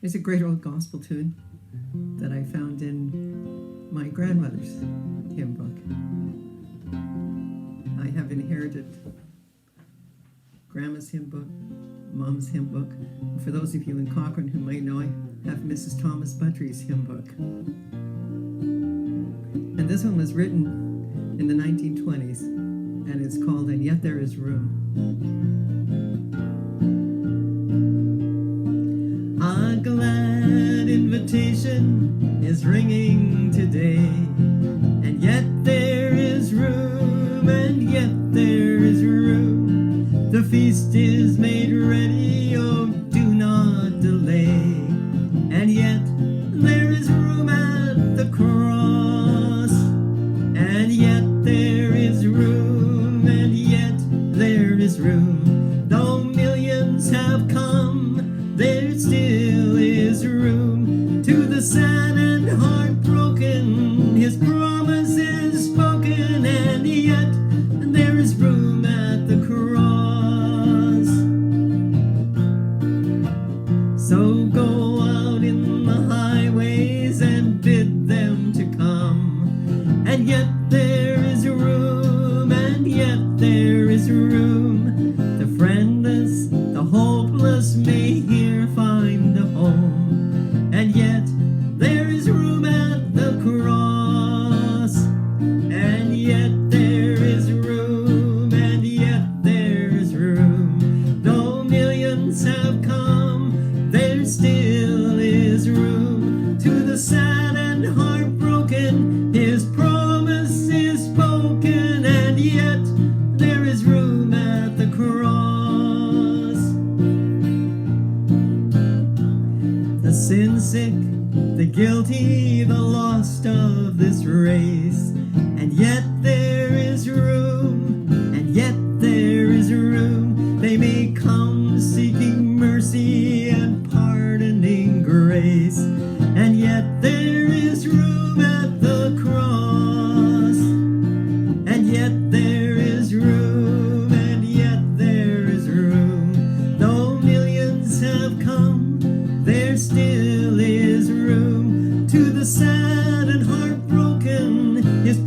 It's a great old gospel tune that I found in my grandmother's hymn book. I have inherited Grandma's hymn book, Mom's hymn book. For those of you in Cochrane who might know, I have Mrs. Thomas Buttery's hymn book. And this one was written in the 1920s, and it's called And Yet There Is Room. A glad invitation is ringing today, and yet there is room, and yet there is room. The feast is made ready, oh, do not delay, and yet there is room at the cross, and yet there is room, and yet there is room. Though millions have come, there still is room. To the sad and heartbroken, his promise is spoken, and yet there is room at the cross. So go out in the highways and bid them to come, and yet there is room, and yet there is room. The friendless, the hopeless may here find a home, and yet there is room at the cross, and yet there is room, and yet there is room. Though millions have come, there still is room. To the sad and heartbroken, his promise is spoken, and yet there is room at the cross. The sin sick, the guilty, the lost of this race, and yet there is room, and yet there is room. They may come seeking mercy and pardoning grace, and yet there is room at the cross, and yet there is room, and yet there is room. Though millions have come, there still is room. To the sad and heartbroken, his